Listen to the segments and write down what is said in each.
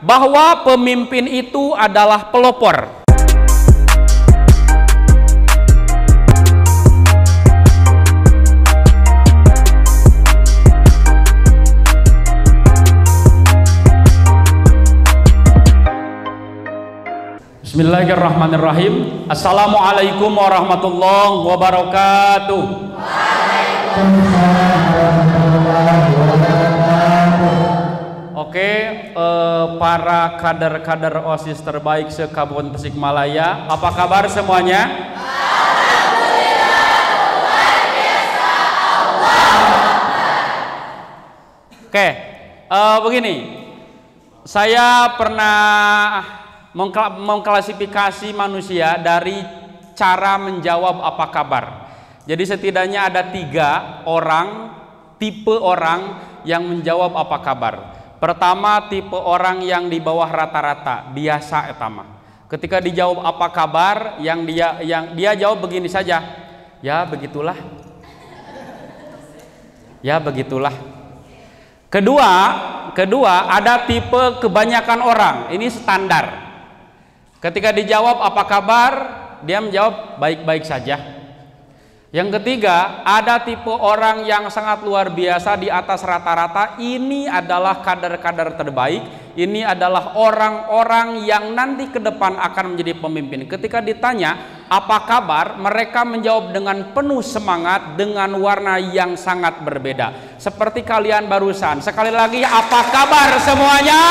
bahwa pemimpin itu adalah pelopor. Bismillahirrahmanirrahim. Assalamualaikum warahmatullahi wabarakatuh. Oke, para kader-kader OSIS terbaik se-Kabupaten Tasikmalaya, apa kabar semuanya? Alhamdulillah, luar biasa. Oke, begini, saya pernah mengklasifikasi manusia dari cara menjawab apa kabar. Jadi setidaknya ada 3 tipe orang yang menjawab apa kabar. Pertama, tipe orang yang di bawah rata-rata, biasa etama. Ketika dijawab apa kabar, yang dia jawab begini saja, ya begitulah. Ya begitulah. Kedua ada tipe kebanyakan orang, ini standar. Ketika dijawab apa kabar, dia menjawab baik-baik saja. Yang ketiga, ada tipe orang yang sangat luar biasa di atas rata-rata. Ini adalah kader-kader terbaik. Ini adalah orang-orang yang nanti ke depan akan menjadi pemimpin. Ketika ditanya apa kabar, mereka menjawab dengan penuh semangat, dengan warna yang sangat berbeda. Seperti kalian barusan. Sekali lagi, apa kabar semuanya?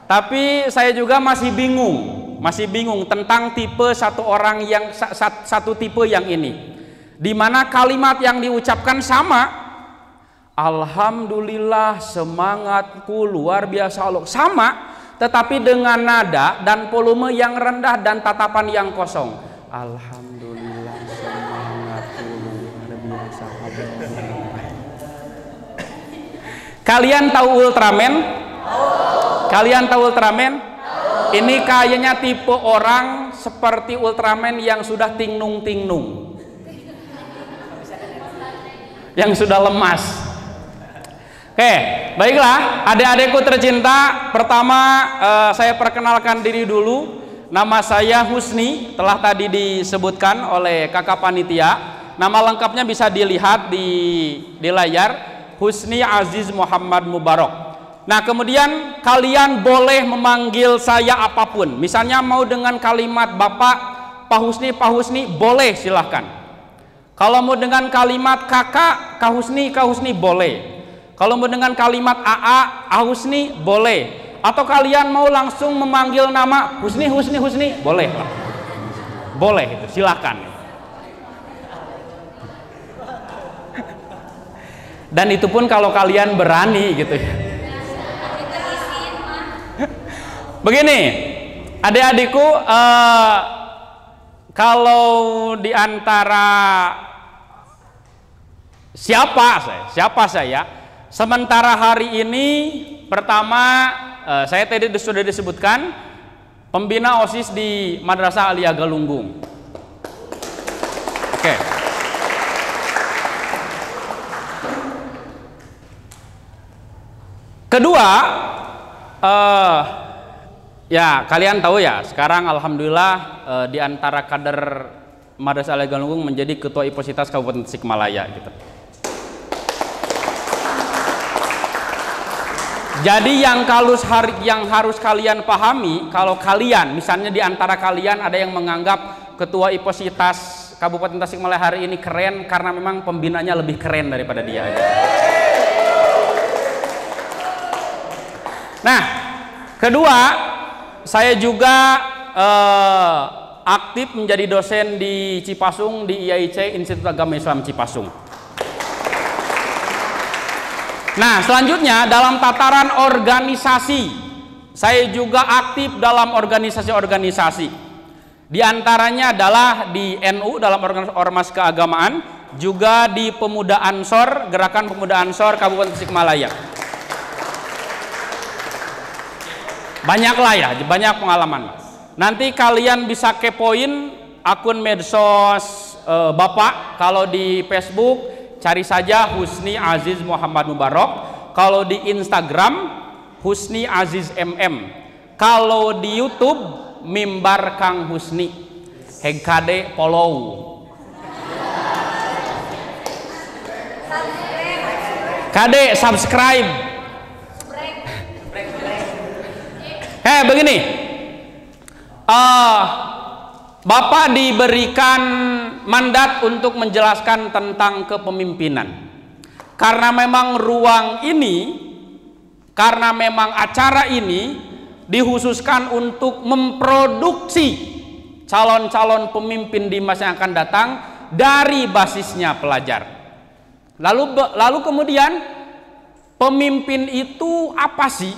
Tapi saya juga masih bingung tentang tipe satu tipe yang ini, di mana kalimat yang diucapkan sama, alhamdulillah, semangatku luar biasa Allah, sama, tetapi dengan nada dan volume yang rendah dan tatapan yang kosong. Alhamdulillah, semangatku luar biasa Allah. Kalian tahu Ultraman? Kalian tahu Ultraman? Ini kayaknya tipe orang seperti Ultraman yang sudah tingnung, yang sudah lemas. Oke, baiklah adik-adikku tercinta. Pertama saya perkenalkan diri dulu. Nama saya Husni, telah tadi disebutkan oleh kakak panitia. Nama lengkapnya bisa dilihat di layar, Husni Aziz Muhammad Mubarok. Nah, kemudian kalian boleh memanggil saya apapun. Misalnya mau dengan kalimat Bapak, Pak Husni, boleh, silahkan. Kalau mau dengan kalimat Kakak, Kak Husni, boleh. Kalau mau dengan kalimat AA, Husni, boleh. Atau kalian mau langsung memanggil nama Husni, boleh lah. Boleh, itu silahkan. Dan itu pun kalau kalian berani gitu ya. Begini, adik-adikku, kalau di antara siapa saya, sementara hari ini, pertama saya tadi sudah disebutkan pembina OSIS di Madrasah Aliyah Galunggung. Oke. Kedua, ya kalian tahu ya, sekarang alhamdulillah di antara kader Madrasah Aliyah Galunggung menjadi ketua Ipositas Kabupaten Tasikmalaya gitu. Jadi yang harus kalian pahami, kalau kalian misalnya di antara kalian ada yang menganggap ketua Ipositas Kabupaten Tasikmalaya hari ini keren karena memang pembinanya lebih keren daripada dia aja. Nah, kedua, saya juga aktif menjadi dosen di Cipasung di IAIC, Institut Agama Islam Cipasung. Nah, selanjutnya dalam tataran organisasi, saya juga aktif dalam organisasi-organisasi. Di antaranya adalah di NU dalam ormas keagamaan, juga di Pemuda Ansor, Gerakan Pemuda Ansor Kabupaten Tasikmalaya. Banyak lah ya, banyak pengalaman. Nanti kalian bisa kepoin akun medsos Bapak. Kalau di Facebook cari saja Husni Aziz Muhammad Mubarak. Kalau di Instagram Husni Aziz MM. Kalau di YouTube Mimbar Kang Husni. Hegkade follow. Kade subscribe. Begini. Bapak diberikan mandat untuk menjelaskan tentang kepemimpinan. Karena memang ruang ini, karena memang acara ini dikhususkan untuk memproduksi calon-calon pemimpin di masa yang akan datang dari basisnya pelajar. Lalu kemudian pemimpin itu apa sih?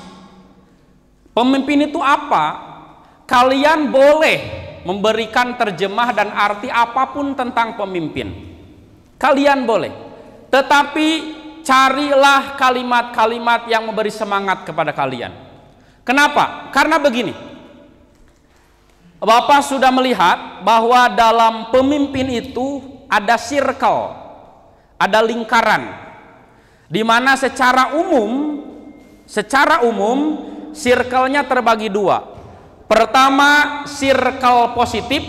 Pemimpin itu apa? Kalian boleh memberikan terjemah dan arti apapun tentang pemimpin. Kalian boleh. Tetapi carilah kalimat-kalimat yang memberi semangat kepada kalian. Kenapa? Karena begini. Bapak sudah melihat bahwa dalam pemimpin itu ada circle, ada lingkaran, di mana secara umum circle-nya terbagi dua. Pertama, circle positif,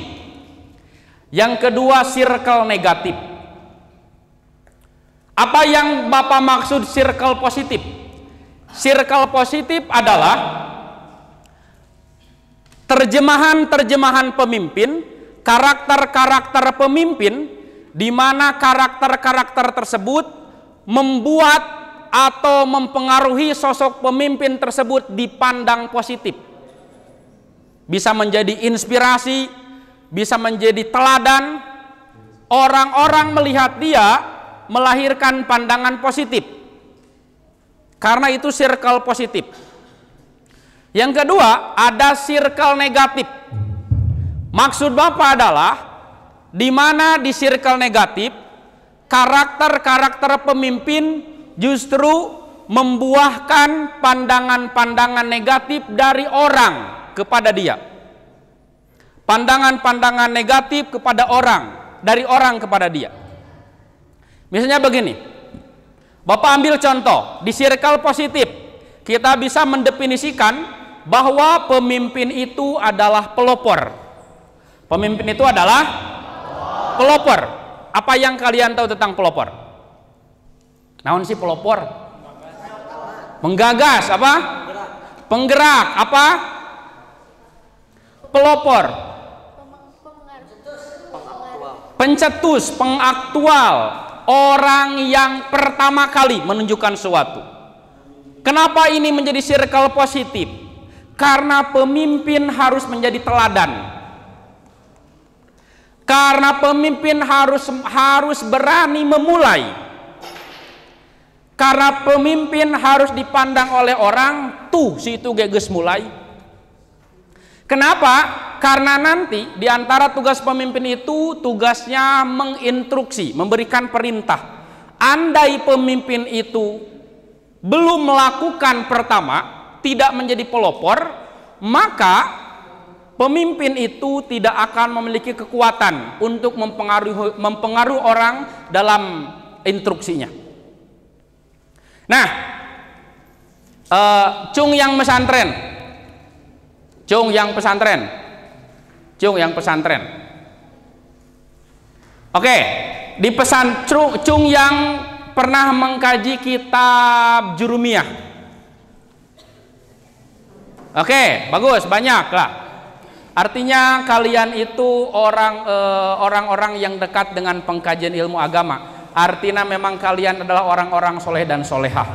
yang kedua circle negatif. Apa yang Bapak maksud circle positif? Circle positif adalah terjemahan-terjemahan pemimpin, karakter-karakter pemimpin, di mana karakter-karakter tersebut membuat atau mempengaruhi sosok pemimpin tersebut dipandang positif. Bisa menjadi inspirasi, bisa menjadi teladan. Orang-orang melihat dia melahirkan pandangan positif. Karena itu circle positif. Yang kedua, ada circle negatif. Maksud Bapak adalah di mana di circle negatif karakter-karakter pemimpin justru membuahkan pandangan-pandangan negatif dari orang kepada dia. Pandangan-pandangan negatif kepada orang, dari orang kepada dia. Misalnya begini, Bapak ambil contoh, di circle positif kita bisa mendefinisikan bahwa pemimpin itu adalah pelopor. Pemimpin itu adalah pelopor. Apa yang kalian tahu tentang pelopor? Naon sih pelopor? Menggagas apa? Penggerak apa? Pelopor. Pencetus, pengaktual, orang yang pertama kali menunjukkan sesuatu. Kenapa ini menjadi circle positif? Karena pemimpin harus menjadi teladan. Karena pemimpin harus berani memulai. Karena pemimpin harus dipandang oleh orang, tuh si itu geges mulai. Kenapa? Karena nanti di antara tugas pemimpin itu tugasnya menginstruksi, memberikan perintah. Andai pemimpin itu belum melakukan pertama, tidak menjadi pelopor, maka pemimpin itu tidak akan memiliki kekuatan untuk mempengaruhi orang dalam instruksinya. Nah, cung yang pesantren. Oke, di pesan cung yang pernah mengkaji kitab Jurumiyah. Oke, bagus, banyak lah. Artinya kalian itu orang-orang yang dekat dengan pengkajian ilmu agama. Artinya memang kalian adalah orang-orang soleh dan solehah.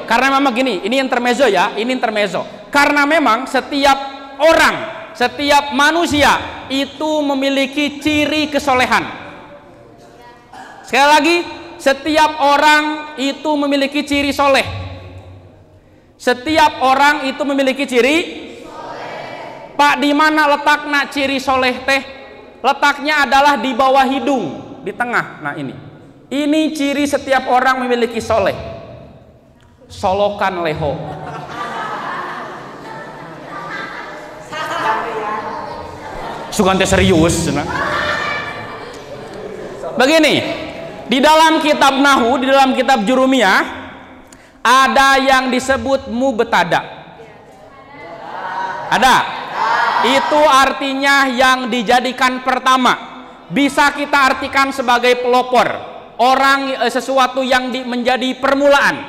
Karena memang gini, ini intermezzo ya, ini intermezzo. Karena memang setiap orang, setiap manusia itu memiliki ciri kesolehan. Sekali lagi, setiap orang itu memiliki ciri soleh. Setiap orang itu memiliki ciri soleh. Pak, di mana letaknya ciri soleh teh? Letaknya adalah di bawah hidung, di tengah. Nah ini ciri setiap orang memiliki soleh. Solokan leho. Sugante serius. Begini, Di dalam kitab Nahu, di dalam kitab Jurumiyah, ada yang disebut mubtada. Ada? Itu artinya yang dijadikan pertama. Bisa kita artikan sebagai pelopor. Orang, sesuatu yang menjadi permulaan.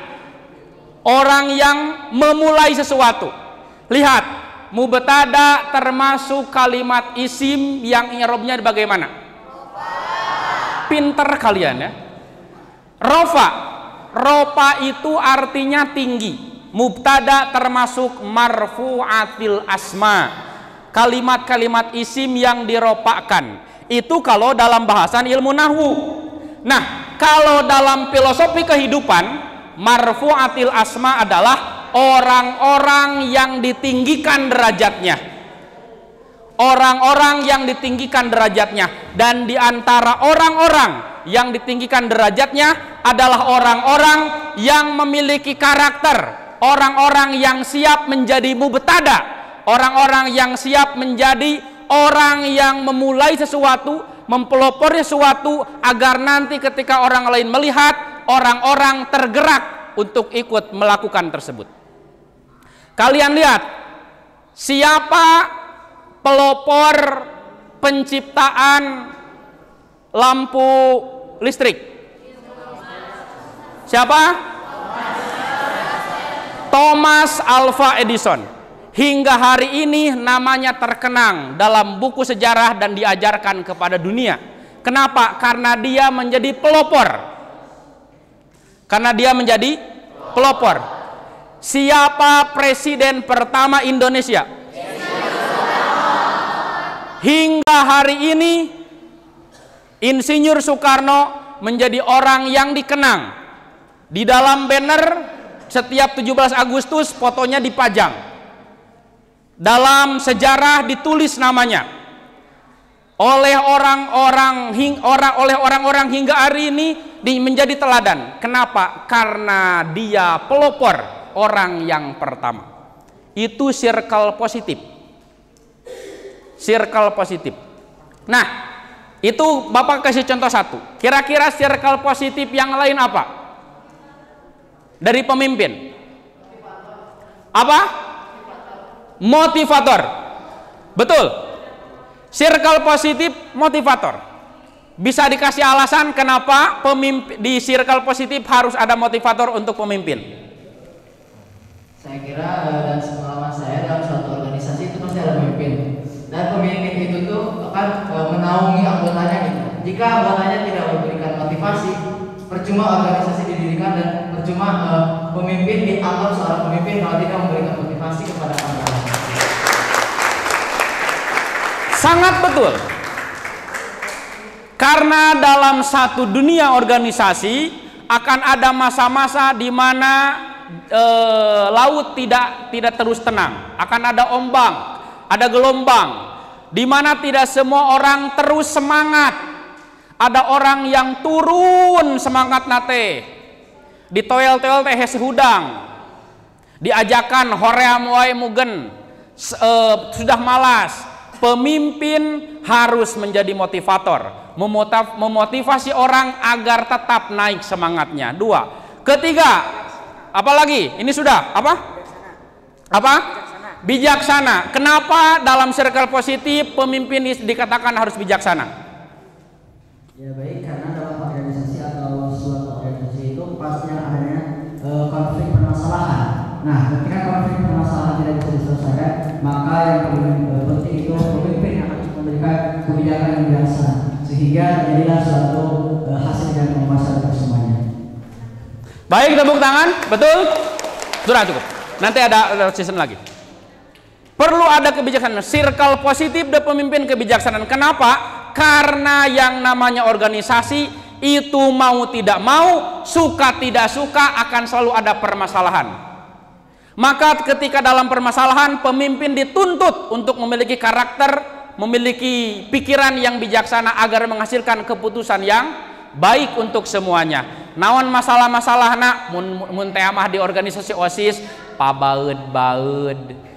Orang yang memulai sesuatu. Lihat, mubtada termasuk kalimat isim yang i'rabnya bagaimana? Pinter kalian ya. Rofa itu artinya tinggi. Mubtada termasuk marfu'atil asma, kalimat-kalimat isim yang diropakkan. Itu kalau dalam bahasan ilmu nahwu. Nah, kalau dalam filosofi kehidupan, marfu'atil asma adalah orang-orang yang ditinggikan derajatnya. Orang-orang yang ditinggikan derajatnya. Dan di antara orang-orang yang ditinggikan derajatnya adalah orang-orang yang memiliki karakter, orang-orang yang siap menjadi mubtada, orang-orang yang siap menjadi orang yang memulai sesuatu, mempelopori sesuatu, agar nanti ketika orang lain melihat, orang-orang tergerak untuk ikut melakukan tersebut. Kalian lihat, siapa pelopor penciptaan lampu listrik? Siapa? Thomas Alva Edison. Hingga hari ini namanya terkenang dalam buku sejarah dan diajarkan kepada dunia. Kenapa? Karena dia menjadi pelopor. Karena dia menjadi pelopor. Siapa presiden pertama Indonesia? Hingga hari ini Insinyur Soekarno menjadi orang yang dikenang. Di dalam banner setiap 17 Agustus fotonya dipajang. Dalam sejarah ditulis namanya. Oleh orang-orang hingga hari ini menjadi teladan. Kenapa? Karena dia pelopor, orang yang pertama. Itu circle positif. Circle positif. Nah, itu Bapak kasih contoh satu. Kira-kira circle positif yang lain apa? Dari pemimpin. Apa? Motivator. Betul. Circle positif motivator. Bisa dikasih alasan kenapa pemimpin di circle positif harus ada motivator untuk pemimpin? Saya kira dan pengalaman saya dalam suatu organisasi itu pasti ada pemimpin. Dan pemimpin itu tuh akan menaungi anggotanya gitu. Jika anggotanya tidak memberikan motivasi, percuma organisasi didirikan dan percuma pemimpin dianggap seorang pemimpin kalau tidak memberikan motivasi kepada anggotanya. Sangat betul. Karena dalam satu dunia organisasi akan ada masa-masa di mana laut tidak terus tenang, akan ada ombak, ada gelombang, di mana tidak semua orang terus semangat. Ada orang yang turun semangat nate, ditoel-toel teh sehudang, diajakan hoream wae mugen, sudah malas. Pemimpin harus menjadi motivator, memotivasi orang agar tetap naik semangatnya. 2. Ketiga, apalagi? Ini sudah apa? Apa? Bijaksana. Kenapa dalam circle positif pemimpin dikatakan harus bijaksana? Ya baik, karena dalam organisasi atau suatu organisasi itu pastinya adanya konflik permasalahan. Nah, ketika konflik permasalahan tidak bisa diselesaikan, maka yang paling penting itu pemimpin yang harus memberikan kebijakan yang bijaksana, sehingga jadilah suatu hasil yang memuaskan semuanya. Baik, tepuk tangan. Betul? Sudah cukup. Nanti ada season lagi. Perlu ada kebijaksanaan. Circle positif dan pemimpin kebijaksanaan. Kenapa? Karena yang namanya organisasi itu mau tidak mau, suka tidak suka akan selalu ada permasalahan. Maka ketika dalam permasalahan pemimpin dituntut untuk memiliki karakter, memiliki pikiran yang bijaksana agar menghasilkan keputusan yang baik untuk semuanya. Naon masalah-masalah nak mun teh mah di organisasi OSIS pabaeud-baeud.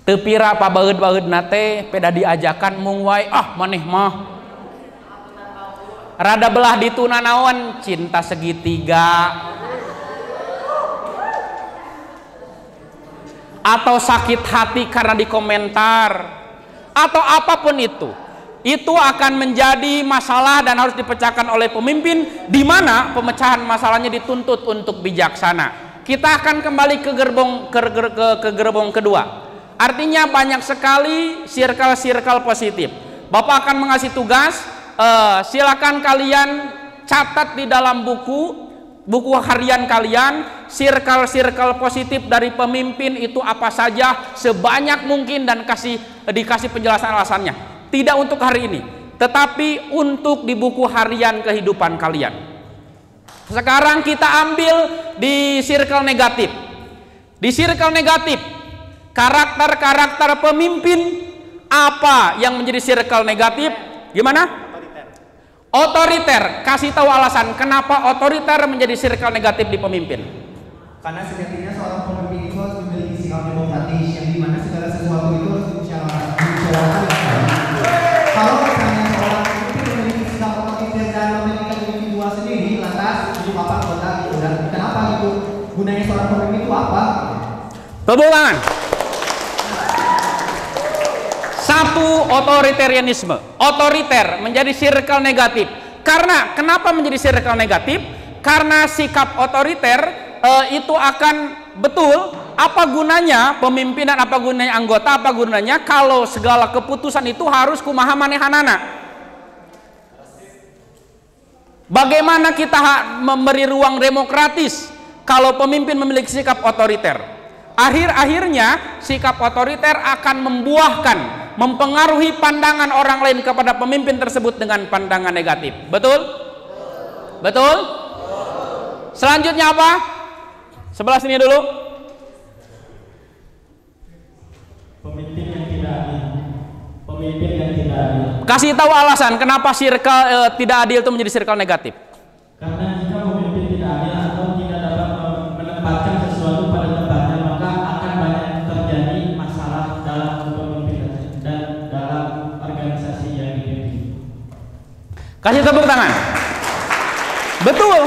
Teu pira pabaeud-baeud nate peda diajakan mung wae maneh mah Rada belah di tuna naon, cinta segitiga. Atau sakit hati karena dikomentar. Atau apapun itu akan menjadi masalah dan harus dipecahkan oleh pemimpin, di mana pemecahan masalahnya dituntut untuk bijaksana. Kita akan kembali ke gerbong kedua. Artinya banyak sekali circle positif. Bapak akan mengasih tugas, silakan kalian catat di dalam buku harian kalian, circle positif dari pemimpin itu apa saja sebanyak mungkin, dan dikasih penjelasan alasannya. Tidak untuk hari ini, tetapi untuk di buku harian kehidupan kalian. Sekarang kita ambil di circle negatif. Di circle negatif, karakter pemimpin apa yang menjadi circle negatif? Gimana? Otoriter. Kasih tahu alasan kenapa otoriter menjadi circle negatif di pemimpin. Karena sejatinya seorang pemimpin itu harus memiliki sikap demokratis, yang dimana segala sesuatu itu harus dibicarakan. Kalau misalnya seorang pemimpin memiliki sikap otoriter dan memiliki individual sendiri, lantas itu apa anggota gitu, dan kenapa itu gunanya seorang pemimpin itu apa? Tepuk tangan. Satu, otoritarianisme. Otoriter menjadi circle negatif. Karena kenapa menjadi circle negatif? Karena sikap otoriter itu akan betul. Apa gunanya pemimpinan, apa gunanya anggota, apa gunanya kalau segala keputusan itu harus kumaha manehanana? Bagaimana kita memberi ruang demokratis kalau pemimpin memiliki sikap otoriter? Akhirnya sikap otoriter akan mempengaruhi pandangan orang lain kepada pemimpin tersebut dengan pandangan negatif. Betul? Betul? Selanjutnya apa? Sebelah sini dulu. Pemimpin yang tidak adil. Pemimpin yang tidak adil. Kasih tahu alasan kenapa circle tidak adil itu menjadi circle negatif. Karena jika pemimpin tidak adil atau tidak dapat menempatkan sesuatu pada tempatnya, maka akan banyak terjadi masalah dalam kepemimpinan dan dalam organisasi yang dipimpin. Kasih tepuk tangan. Betul.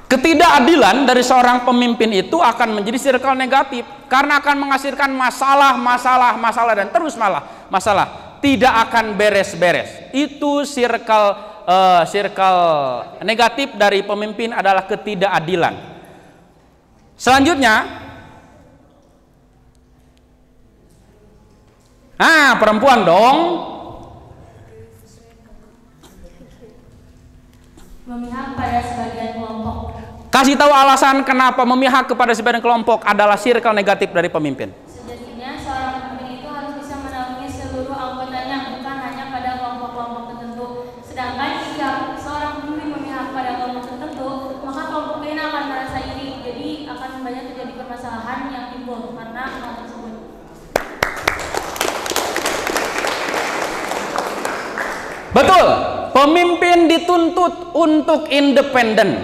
Ketidakadilan dari seorang pemimpin itu akan menjadi circle negatif karena akan menghasilkan masalah dan terus masalah. Tidak akan beres-beres. Itu circle negatif dari pemimpin adalah ketidakadilan. Selanjutnya, perempuan dong. Memihak pada sebagian kelompok. Kasih tahu alasan kenapa memihak kepada sebagian kelompok adalah circle negatif dari pemimpin. Sejatinya seorang pemimpin itu harus bisa menaungi seluruh anggotanya, bukan hanya pada kelompok-kelompok tertentu. Sedangkan jika seorang pemimpin memihak pada kelompok tertentu, maka kelompok lain akan merasa iri. Jadi akan banyak terjadi permasalahan yang timbul karena hal tersebut. Betul. Pemimpin dituntut untuk independen.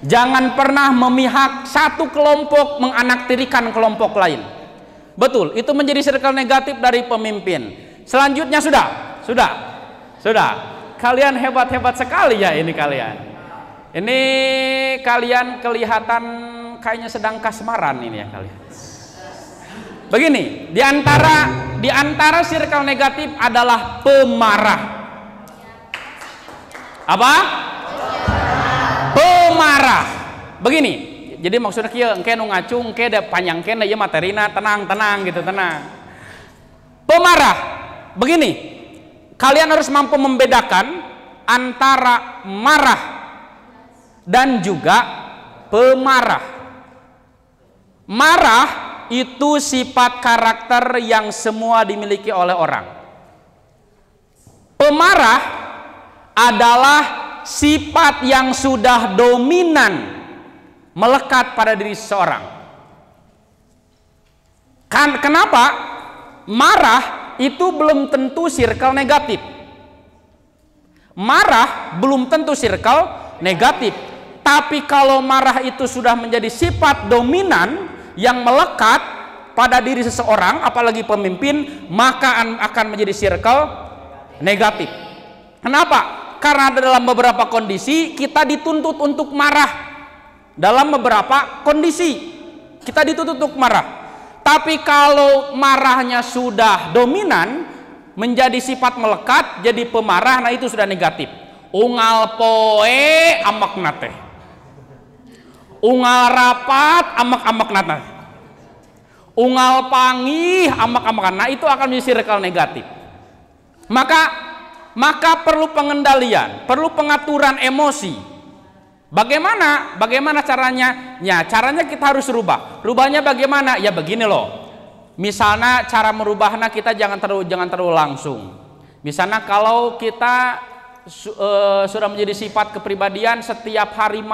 Jangan pernah memihak satu kelompok menganaktirikan kelompok lain. Betul, itu menjadi circle negatif dari pemimpin. Selanjutnya sudah. Kalian hebat-hebat sekali ya ini kalian. Ini kalian kelihatan kayaknya sedang kasmaran ini ya kalian. Begini, di antara circle negatif adalah pemarah. Apa? Pemarah. Begini, jadi maksudnya kieu engke nu ngacung engke da panjangkeun ieu materina tenang gitu, tenang. Pemarah. Begini, kalian harus mampu membedakan antara marah dan juga pemarah. Marah itu sifat karakter yang semua dimiliki oleh orang. Pemarah adalah sifat yang sudah dominan melekat pada diri seseorang. Kenapa? Marah itu belum tentu circle negatif. Marah belum tentu circle negatif. Tapi kalau marah itu sudah menjadi sifat dominan yang melekat pada diri seseorang, apalagi pemimpin, maka akan menjadi circle negatif. Kenapa? Karena dalam beberapa kondisi kita dituntut untuk marah. Dalam beberapa kondisi kita dituntut untuk marah. Tapi kalau marahnya sudah dominan, menjadi sifat melekat, jadi pemarah, nah itu sudah negatif. Unggal poe amak nate, unggal rapat amak nate, unggal pangih amak nah itu akan menjadi circle negatif. Maka perlu pengendalian, perlu pengaturan emosi. Bagaimana caranya? Ya, caranya kita harus rubah. Rubahnya bagaimana? Ya begini loh. Misalnya cara merubahnya kita jangan terlalu langsung. Misalnya kalau kita sudah menjadi sifat kepribadian setiap hari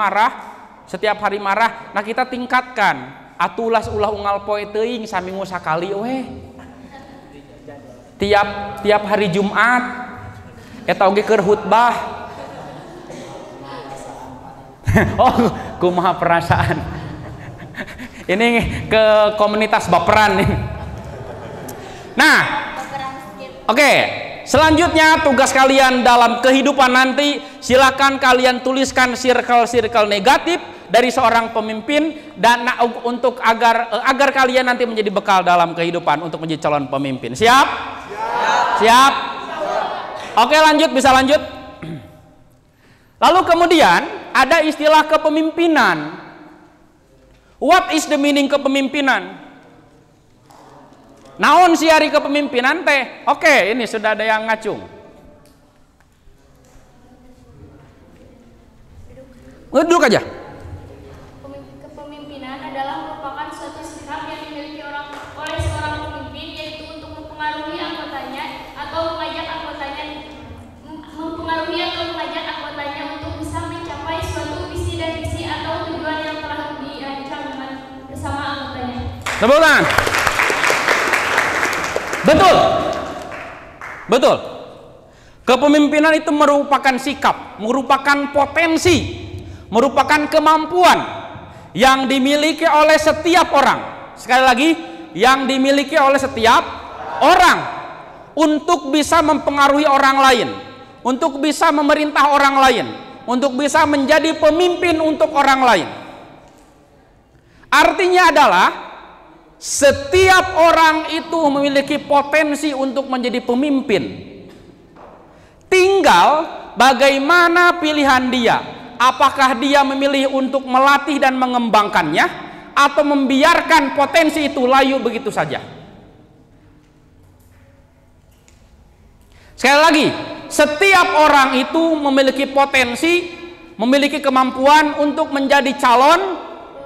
marah, nah kita tingkatkan. Atulas ulah unggal poe teuing saminggu sakali weh. Tiap hari Jumat eta oge keur khutbah. Oh, kumaha perasaan. Ini ke komunitas baperan nih. Nah, oke. Selanjutnya tugas kalian dalam kehidupan nanti, silakan kalian tuliskan circle-circle negatif dari seorang pemimpin dan untuk agar kalian nanti menjadi bekal dalam kehidupan untuk menjadi calon pemimpin. Siap? Siap. Oke, lanjut, bisa lanjut. Lalu kemudian ada istilah kepemimpinan. What is the meaning kepemimpinan? Naon si hari kepemimpinan teh? Oke, ini sudah ada yang ngacung. Duduk aja. Kepemimpinan adalah merupakan suatu sikap yang dimiliki oleh seorang pemimpin, yaitu untuk mempengaruhi anggotanya atau mengajak anggotanya untuk bisa mencapai suatu visi dan misi atau tujuan yang telah dirancang dengan bersama anggotanya. Tepuk tangan. Betul. Kepemimpinan itu merupakan sikap, merupakan potensi, merupakan kemampuan yang dimiliki oleh setiap orang. Sekali lagi, yang dimiliki oleh setiap orang untuk bisa mempengaruhi orang lain, untuk bisa memerintah orang lain, untuk bisa menjadi pemimpin untuk orang lain. Artinya adalah setiap orang itu memiliki potensi untuk menjadi pemimpin. Tinggal bagaimana pilihan dia. Apakah dia memilih untuk melatih dan mengembangkannya, atau membiarkan potensi itu layu begitu saja. Sekali lagi, setiap orang itu memiliki potensi, memiliki kemampuan untuk menjadi calon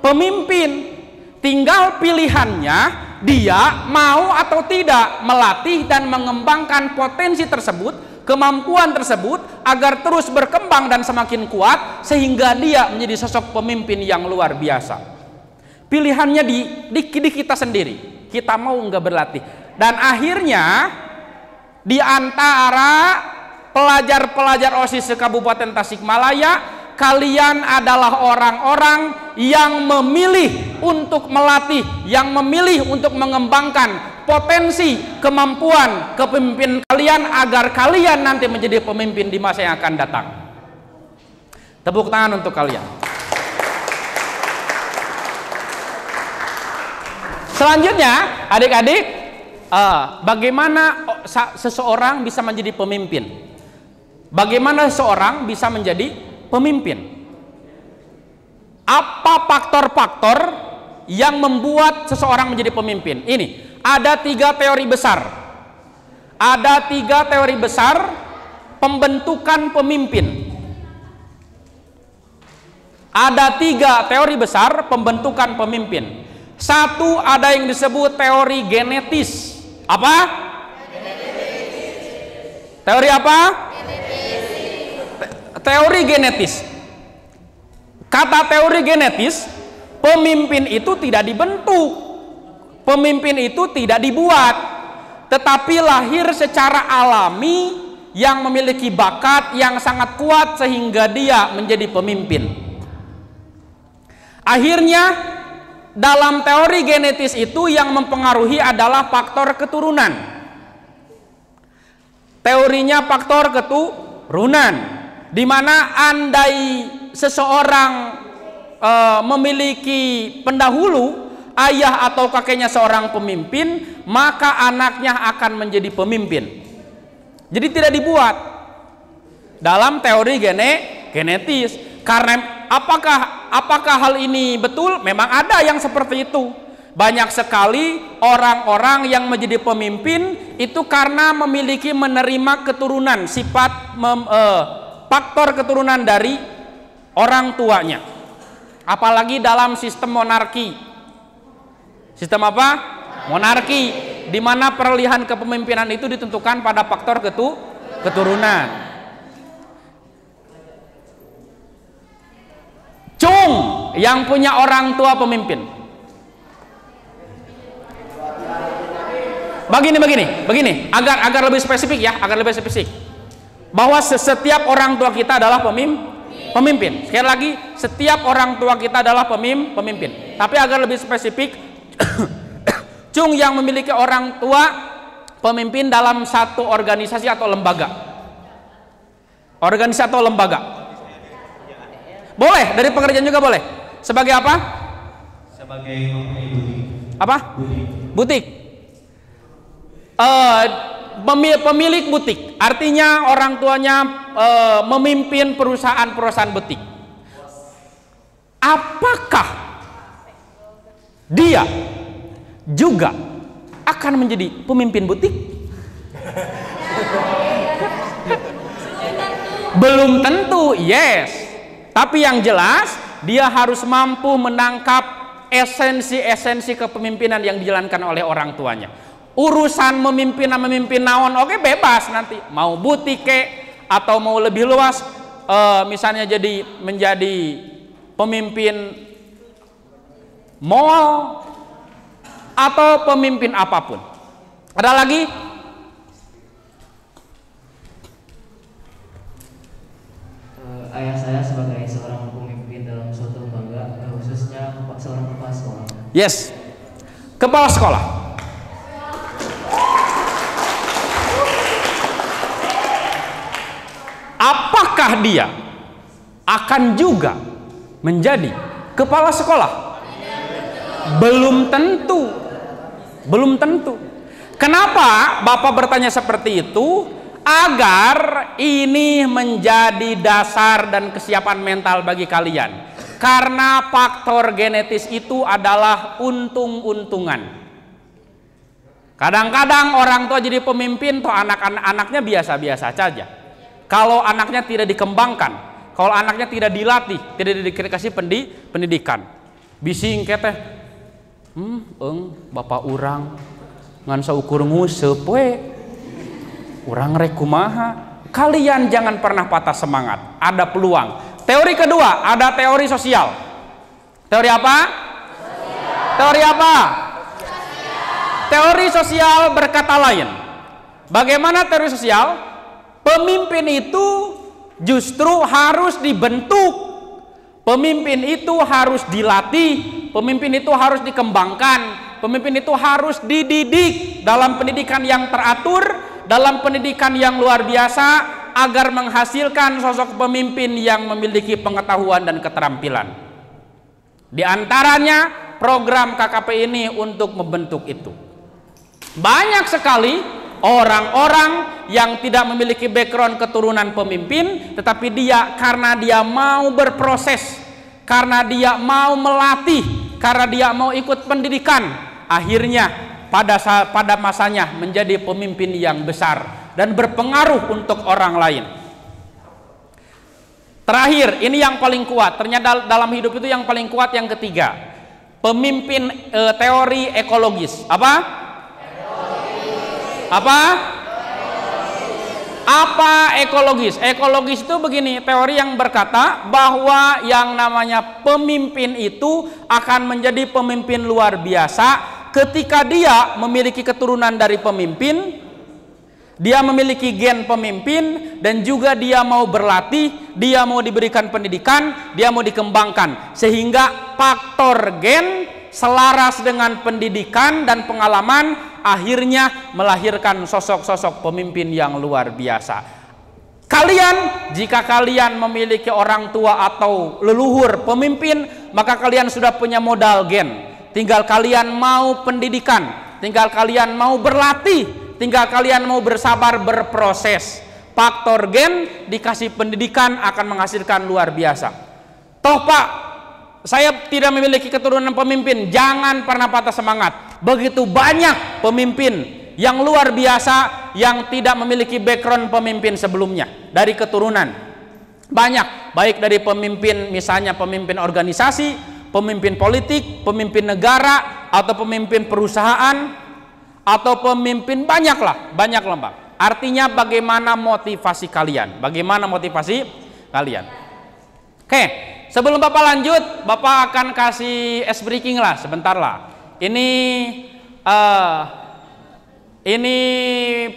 pemimpin. Tinggal pilihannya dia mau atau tidak melatih dan mengembangkan potensi tersebut, kemampuan tersebut agar terus berkembang dan semakin kuat sehingga dia menjadi sosok pemimpin yang luar biasa. Pilihannya di kita sendiri. Kita mau nggak berlatih. Dan akhirnya di antara pelajar-pelajar OSIS Kabupaten Tasikmalaya, kalian adalah orang-orang yang memilih untuk melatih, yang memilih untuk mengembangkan potensi, kemampuan kepemimpinan kalian agar kalian nanti menjadi pemimpin di masa yang akan datang. Tepuk tangan untuk kalian. Selanjutnya, adik-adik, bagaimana seseorang bisa menjadi pemimpin? Bagaimana seseorang bisa menjadi pemimpin? Apa faktor-faktor yang membuat seseorang menjadi pemimpin? Ini ada 3 teori besar. Ada 3 teori besar pembentukan pemimpin. Ada 3 teori besar pembentukan pemimpin. Satu, ada yang disebut teori genetis. Apa? Teori apa? Teori genetis. Kata teori genetis, pemimpin itu tidak dibentuk, pemimpin itu tidak dibuat, tetapi lahir secara alami yang memiliki bakat yang sangat kuat sehingga dia menjadi pemimpin. Akhirnya dalam teori genetis itu yang mempengaruhi adalah faktor keturunan. Teorinya faktor keturunan, di mana andai seseorang memiliki pendahulu, ayah atau kakeknya seorang pemimpin, maka anaknya akan menjadi pemimpin. Jadi tidak dibuat dalam teori genetis. Karena apakah hal ini betul? Memang ada yang seperti itu. Banyak sekali orang-orang yang menjadi pemimpin itu karena memiliki menerima keturunan, sifat faktor keturunan dari orang tuanya. Apalagi dalam sistem monarki. Sistem apa? Monarki, di mana peralihan kepemimpinan itu ditentukan pada faktor keturunan. Cung yang punya orang tua pemimpin. Begini, agar lebih spesifik ya, agar lebih spesifik. Bahwa setiap orang tua kita adalah pemimpin. Sekali lagi, setiap orang tua kita adalah pemimpin. Tapi agar lebih spesifik, Cung yang memiliki orang tua pemimpin dalam satu organisasi atau lembaga. Organisasi atau lembaga. Boleh, dari pekerjaan juga boleh. Sebagai apa? Sebagai butik. Apa? Butik. Pemilik butik, artinya orang tuanya memimpin perusahaan butik. Apakah dia juga akan menjadi pemimpin butik? Belum tentu, yes. Tapi yang jelas dia harus mampu menangkap esensi kepemimpinan yang dijalankan oleh orang tuanya. Urusan memimpin naon, oke, bebas nanti. Mau butik atau mau lebih luas, misalnya menjadi pemimpin mall atau pemimpin apapun. Ada lagi? Ayah saya sebagai seorang pemimpin dalam suatu lembaga, khususnya seorang kepala sekolah. Yes, kepala sekolah. Apakah dia akan juga menjadi kepala sekolah? Belum tentu. Belum tentu. Kenapa Bapak bertanya seperti itu? Agar ini menjadi dasar dan kesiapan mental bagi kalian. Karena faktor genetis itu adalah untung-untungan. Kadang-kadang orang tua jadi pemimpin, toh anak-anaknya biasa-biasa saja. Kalau anaknya tidak dikembangkan, kalau anaknya tidak dilatih, tidak dikasih pendidikan, bising keteh, bapak urang ngan saukur nguseup we, urang rek kumaha. Kalian jangan pernah patah semangat, ada peluang. Teori kedua, ada teori sosial. Teori apa? Teori apa? Teori sosial berkata lain. Bagaimana teori sosial? Pemimpin itu justru harus dibentuk. Pemimpin itu harus dilatih. Pemimpin itu harus dikembangkan. Pemimpin itu harus dididik dalam pendidikan yang teratur, dalam pendidikan yang luar biasa, agar menghasilkan sosok pemimpin yang memiliki pengetahuan dan keterampilan. Di antaranya program KKP ini untuk membentuk itu. Banyak sekali orang-orang yang tidak memiliki background keturunan pemimpin, tetapi karena dia mau berproses, karena dia mau melatih, karena dia mau ikut pendidikan, akhirnya pada masanya menjadi pemimpin yang besar dan berpengaruh untuk orang lain. Terakhir, ini yang paling kuat. Ternyata dalam hidup itu yang paling kuat yang ketiga, pemimpin teori ekologis. Apa ekologis? Ekologis itu begini, teori yang berkata bahwa yang namanya pemimpin itu akan menjadi pemimpin luar biasa ketika dia memiliki keturunan dari pemimpin, dia memiliki gen pemimpin, dan juga dia mau berlatih, dia mau diberikan pendidikan, dia mau dikembangkan, sehingga faktor gen selaras dengan pendidikan dan pengalaman akhirnya melahirkan sosok-sosok pemimpin yang luar biasa. jika kalian memiliki orang tua atau leluhur pemimpin, maka kalian sudah punya modal gen. Tinggal kalian mau pendidikan, tinggal kalian mau berlatih, tinggal kalian mau bersabar berproses. Faktor gen dikasih pendidikan akan menghasilkan luar biasa. Toh Pak, saya tidak memiliki keturunan pemimpin, jangan pernah patah semangat. Begitu banyak pemimpin yang luar biasa yang tidak memiliki background pemimpin sebelumnya dari keturunan. Banyak, baik dari pemimpin, misalnya pemimpin organisasi, pemimpin politik, pemimpin negara, atau pemimpin perusahaan, atau pemimpin banyak lah Pak. Artinya bagaimana motivasi kalian? Bagaimana motivasi kalian? Oke, sebelum Bapak lanjut, Bapak akan kasih ice breaking lah, sebentar lah. Ini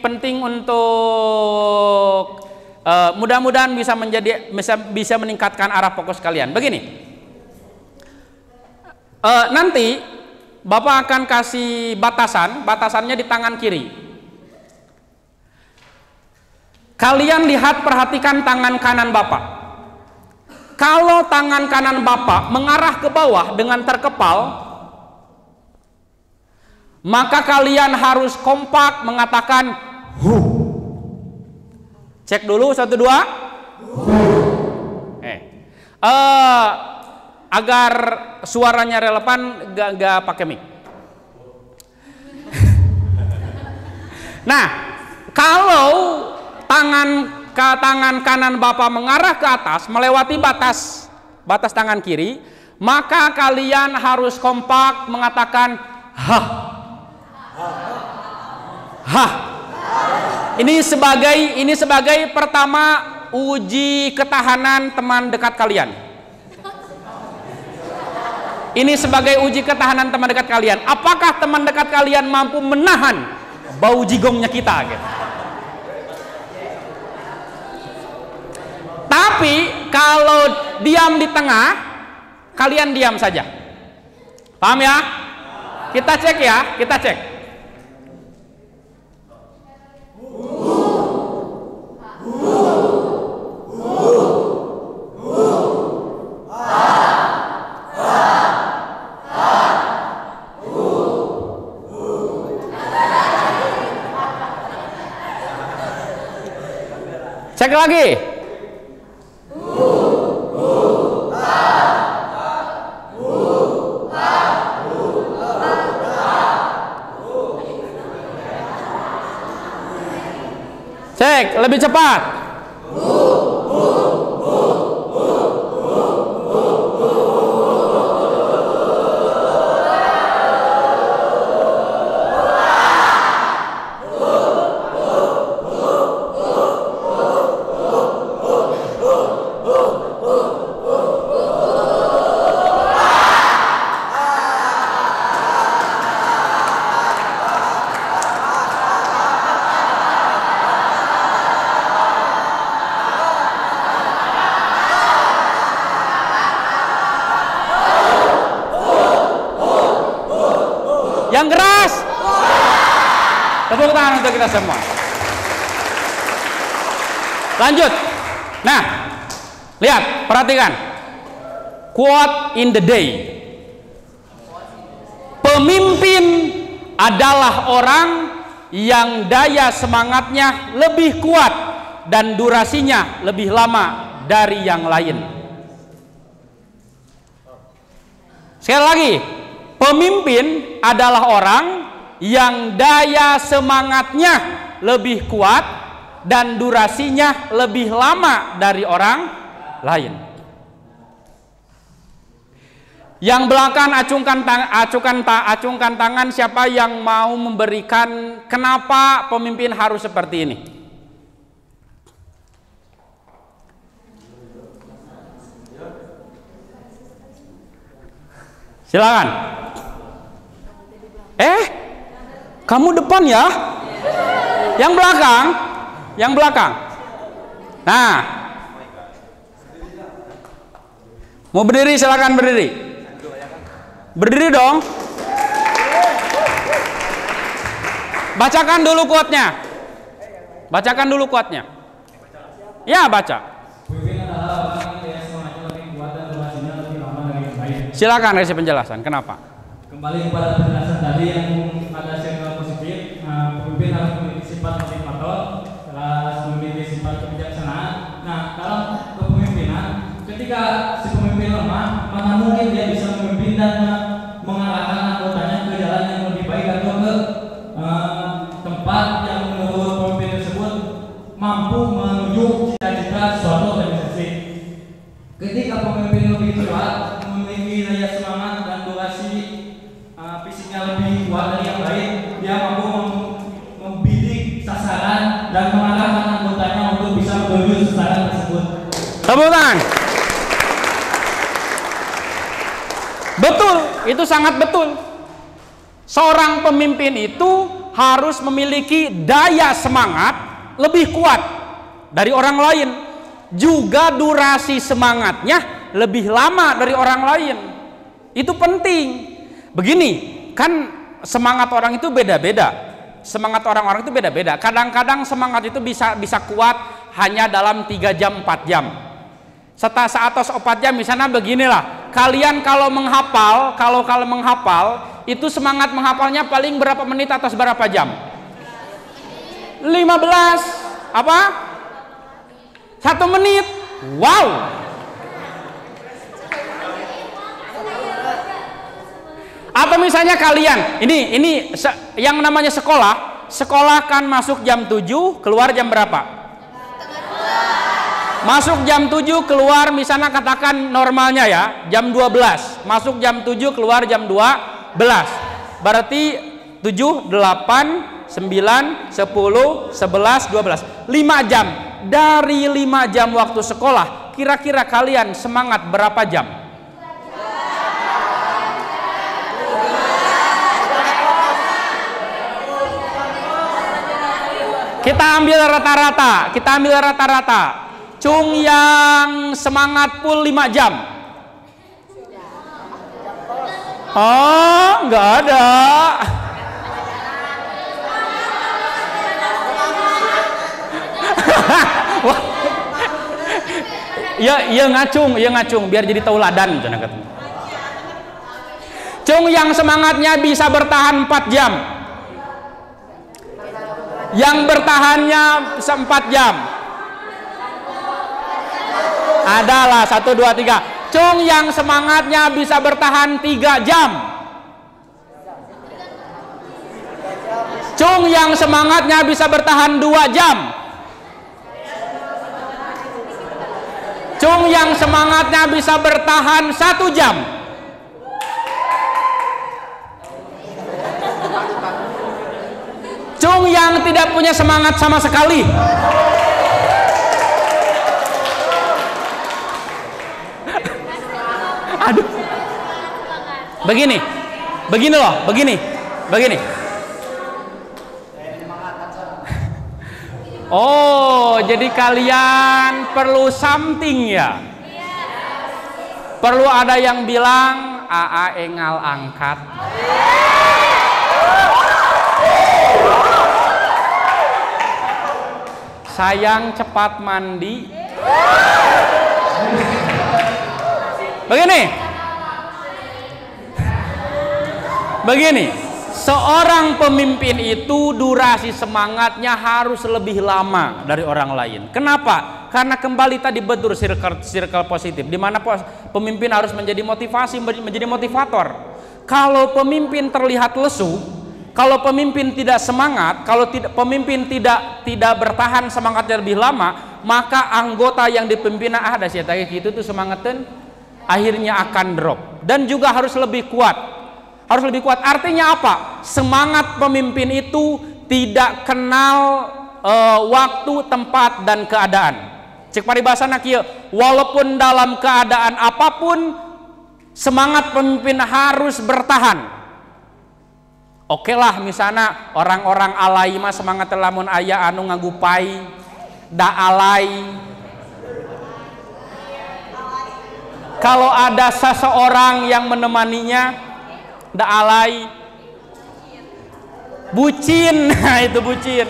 penting untuk mudah-mudahan bisa meningkatkan arah fokus kalian. Begini, nanti Bapak akan kasih batasannya di tangan kiri. Kalian lihat, perhatikan tangan kanan Bapak. Kalau tangan kanan Bapak mengarah ke bawah dengan terkepal, maka kalian harus kompak mengatakan hu. Cek dulu, 1, 2. Agar suaranya relevan, gak pakai mic. Nah, kalau tangan kanan Bapak mengarah ke atas melewati batas tangan kiri, maka kalian harus kompak mengatakan hah. Hah. Ini sebagai pertama uji ketahanan teman dekat kalian. Ini sebagai uji ketahanan teman dekat kalian. Apakah teman dekat kalian mampu menahan bau jigongnya kita gitu. Tapi kalau diam di tengah, kalian diam saja. Paham ya? Kita cek ya, kita cek. Cek lagi. Cek, lebih cepat. Yang keras. Tepuk tangan untuk kita semua. Lanjut. Nah, lihat, perhatikan. Quote in the day. Pemimpin adalah orang yang daya semangatnya lebih kuat dan durasinya lebih lama dari yang lain. Sekali lagi, pemimpin adalah orang yang daya semangatnya lebih kuat dan durasinya lebih lama dari orang lain. Yang belakang acungkan tangan siapa yang mau memberikan kenapa pemimpin harus seperti ini. Silakan. Kamu depan ya? Yang belakang, yang belakang. Nah, mau berdiri silakan berdiri. Berdiri dong. Bacakan dulu quote-nya. Bacakan dulu quote-nya. Ya, baca. Pemimpin adalah orang yang semangatnya lebih kuat dan durasinya lebih lama dari yang lain. Silakan kasih penjelasan. Kenapa? Kembali kepada penjelasan tadi yang ada circle positif, pemimpin harus memiliki sifat motivator, terus memiliki sifat kebijaksanaan. Nah, dalam kepemimpinan, ketika si pemimpin lemah, maka mungkin dia bisa memimpin dan mengarahkan anggotanya ke jalan yang lebih baik atau ke tempat yang menurut pemimpin tersebut mampu menuju cita-cita suatu organisasi. Ketika pemimpin lebih kuat, memiliki daya semangat dan durasi fisiknya lebih kuat dari yang lain, dia mampu membidik sasaran dan mengarahkan anggotanya untuk bisa menuju sasaran tersebut. Tepuk tangan. Betul, itu sangat betul. Seorang pemimpin itu harus memiliki daya semangat lebih kuat dari orang lain. Juga durasi semangatnya lebih lama dari orang lain. Itu penting. Begini, kan semangat orang itu beda-beda. Semangat orang-orang itu beda-beda. Kadang-kadang semangat itu bisa kuat hanya dalam 3 jam, 4 jam. Seatas 4 jam misalnya beginilah. Kalian kalau menghafal, kalau menghafal, itu semangat menghafalnya paling berapa menit atau berapa jam? 15 apa? 1 menit. Wow. Atau misalnya kalian, ini yang namanya sekolah kan masuk jam 7, keluar jam berapa? Masuk jam 7, keluar misalnya katakan normalnya ya, jam 12. Masuk jam 7, keluar jam 12. Berarti 7, 8, 9, 10, 11, 12. 5 jam. Dari 5 jam waktu sekolah, kira-kira kalian semangat berapa jam? Kita ambil rata-rata. Cung yang semangat full 5 jam. Oh, nggak ada. Iya ngacung, biar jadi tauladan. Cung yang semangatnya bisa bertahan 4 jam. Yang bertahannya 4 jam. Adalah 1, 2, 3. Cung yang semangatnya bisa bertahan 3 jam. Cung yang semangatnya bisa bertahan 2 jam. Cung yang semangatnya bisa bertahan 1 jam. Cung yang tidak punya semangat sama sekali. Aduh. Begini loh. Oh, jadi kalian perlu something ya? Perlu ada yang bilang AA engal angkat. Sayang cepat mandi. Begini, seorang pemimpin itu durasi semangatnya harus lebih lama dari orang lain. Kenapa? Karena kembali tadi betul circle positif, di mana pemimpin harus menjadi motivasi, menjadi motivator. Kalau pemimpin terlihat lesu, kalau pemimpin tidak semangat, kalau pemimpin tidak bertahan semangatnya lebih lama, maka anggota yang dipimpin ada sih kayak gitu tuh semangatnya akhirnya akan drop. Dan juga harus lebih kuat. Artinya apa? Semangat pemimpin itu tidak kenal waktu, tempat, dan keadaan. Cek paribasana kieu, walaupun dalam keadaan apapun, semangat pemimpin harus bertahan. Oke lah, misalnya orang-orang alay mah semangat lamun aya anu ngagupai, da alay. Kalau ada seseorang yang menemaninya, da alay, bucin. Nah itu bucin.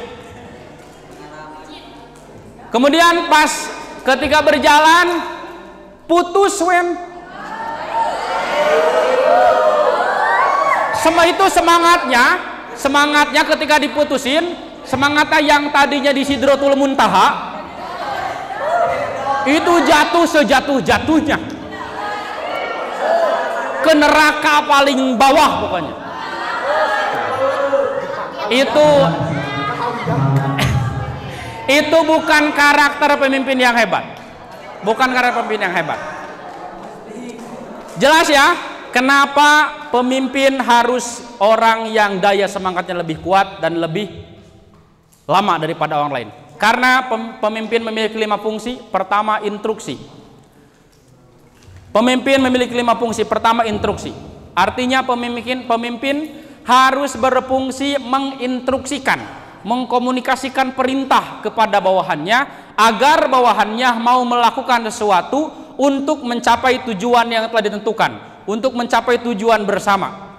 Kemudian pas Ketika berjalan putus wen. Itu semangatnya ketika diputusin, semangatnya yang tadinya di Sidratul Muntaha itu jatuh sejatuh-jatuhnya ke neraka paling bawah pokoknya. Itu bukan karakter pemimpin yang hebat. Bukan karakter pemimpin yang hebat. Jelas ya, kenapa pemimpin harus orang yang daya semangatnya lebih kuat dan lebih lama daripada orang lain. Karena pemimpin memiliki 5 fungsi. Pertama, instruksi. Pemimpin memiliki 5 fungsi. Pertama, instruksi. Artinya pemimpin harus berfungsi menginstruksikan, mengkomunikasikan perintah kepada bawahannya agar bawahannya mau melakukan sesuatu untuk mencapai tujuan yang telah ditentukan, untuk mencapai tujuan bersama.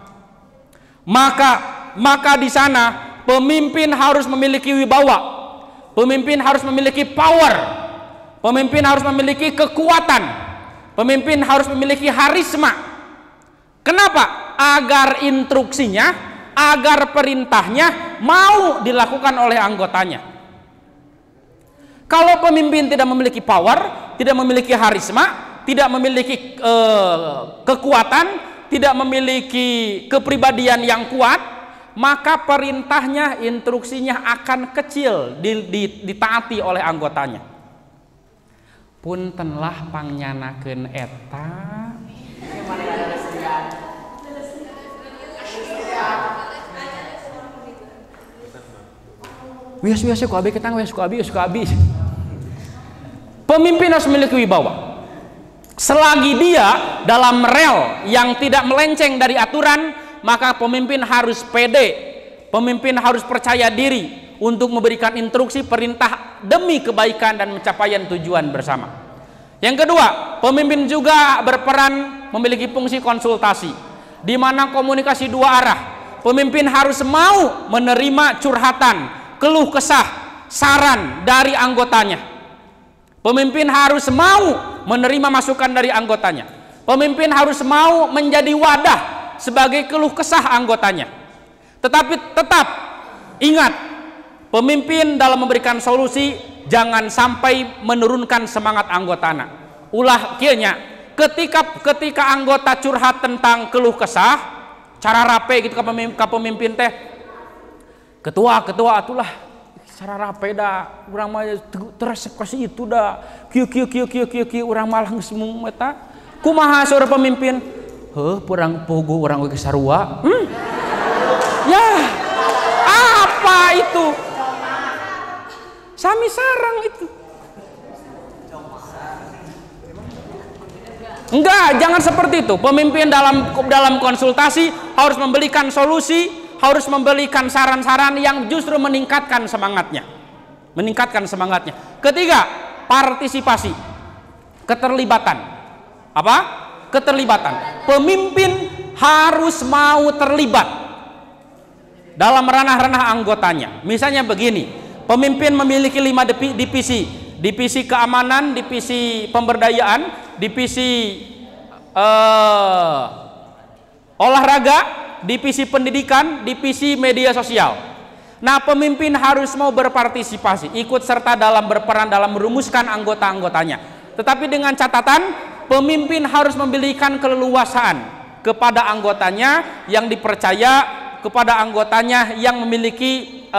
Maka di sana pemimpin harus memiliki wibawa. Pemimpin harus memiliki power. Pemimpin harus memiliki kekuatan. Pemimpin harus memiliki harisma. Kenapa? Agar instruksinya, agar perintahnya mau dilakukan oleh anggotanya. Kalau pemimpin tidak memiliki power, tidak memiliki harisma, tidak memiliki kekuatan, tidak memiliki kepribadian yang kuat, maka perintahnya, instruksinya akan kecil ditaati oleh anggotanya. Puntenlah pangyanakeun eta. Wias ku abi ketang wias ku abi. Pemimpin harus memiliki wibawa. Selagi dia dalam rel yang tidak melenceng dari aturan, maka pemimpin harus pede. Pemimpin harus percaya diri untuk memberikan instruksi perintah demi kebaikan dan pencapaian tujuan bersama. Yang kedua, pemimpin juga berperan memiliki fungsi konsultasi, di mana komunikasi 2 arah. Pemimpin harus mau menerima curhatan, keluh kesah, saran dari anggotanya. Pemimpin harus mau menerima masukan dari anggotanya. Pemimpin harus mau menjadi wadah sebagai keluh kesah anggotanya. Tetapi tetap ingat, pemimpin dalam memberikan solusi jangan sampai menurunkan semangat anggotana. Ulah kieunya, ketika anggota curhat tentang keluh kesah, cara rape gitu ke pemimpin teh, ketua atulah cara rape dah, urang mah teresep kasih itu dah, kieu urang malah geus mung eta. Kumaha saudara pemimpin? Heuh, purang pugu urang we sarua. Ya, apa itu? Sami sarang itu. Enggak, jangan seperti itu. Pemimpin dalam konsultasi harus memberikan solusi, harus memberikan saran-saran yang justru meningkatkan semangatnya. Ketiga, partisipasi, keterlibatan. Apa? Keterlibatan. Pemimpin harus mau terlibat dalam ranah-ranah anggotanya. Misalnya begini, pemimpin memiliki 5 divisi. Divisi keamanan, divisi pemberdayaan, divisi olahraga, divisi pendidikan, divisi media sosial. Nah, pemimpin harus mau berpartisipasi, ikut serta dalam berperan dalam merumuskan anggota-anggotanya. Tetapi dengan catatan, pemimpin harus memberikan keleluasaan kepada anggotanya yang dipercaya, kepada anggotanya yang memiliki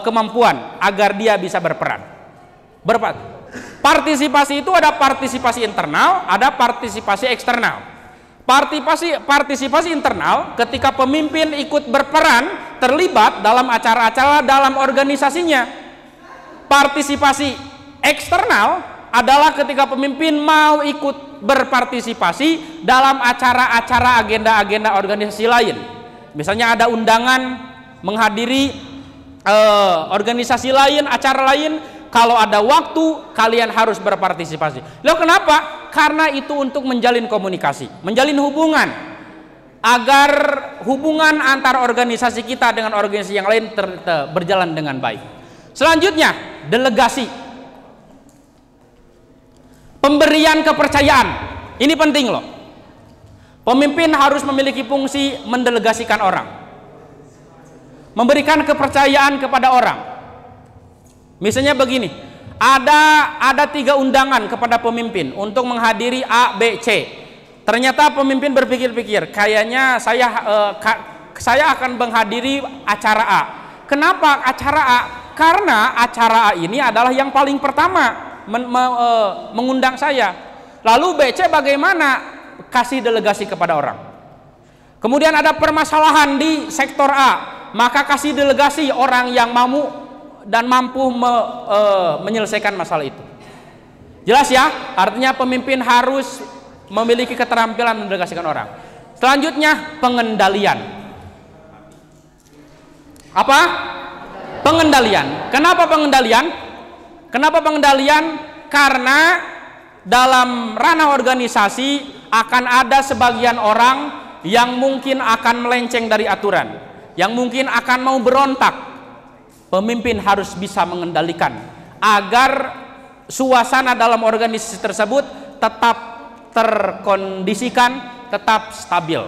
kemampuan agar dia bisa berperan. Partisipasi itu ada partisipasi internal, ada partisipasi eksternal. Partisipasi internal ketika pemimpin ikut berperan, terlibat dalam acara-acara dalam organisasinya. Partisipasi eksternal adalah ketika pemimpin mau ikut berpartisipasi dalam acara-acara agenda-agenda organisasi lain. Misalnya ada undangan menghadiri organisasi lain, acara lain, kalau ada waktu kalian harus berpartisipasi. Loh, kenapa? Karena itu untuk menjalin komunikasi, menjalin hubungan, agar hubungan antar organisasi kita dengan organisasi yang lain berjalan dengan baik. Selanjutnya, delegasi. Pemberian kepercayaan. Ini penting loh. Pemimpin harus memiliki fungsi mendelegasikan orang. Memberikan kepercayaan kepada orang. Misalnya begini, ada 3 undangan kepada pemimpin untuk menghadiri A, B, C. Ternyata pemimpin berpikir-pikir, kayaknya saya akan menghadiri acara A. Kenapa acara A? Karena acara A ini adalah yang paling pertama mengundang saya. Lalu B, C bagaimana? Kasih delegasi kepada orang. Kemudian ada permasalahan di sektor A, maka kasih delegasi orang yang mampu menyelesaikan masalah itu. Jelas ya? Artinya pemimpin harus memiliki keterampilan mendelegasikan orang. Selanjutnya pengendalian. Apa? Pengendalian. Kenapa pengendalian? Kenapa pengendalian? Karena dalam ranah organisasi akan ada sebagian orang yang mungkin akan melenceng dari aturan, yang mungkin akan mau berontak. Pemimpin harus bisa mengendalikan agar suasana dalam organisasi tersebut tetap terkondisikan, tetap stabil.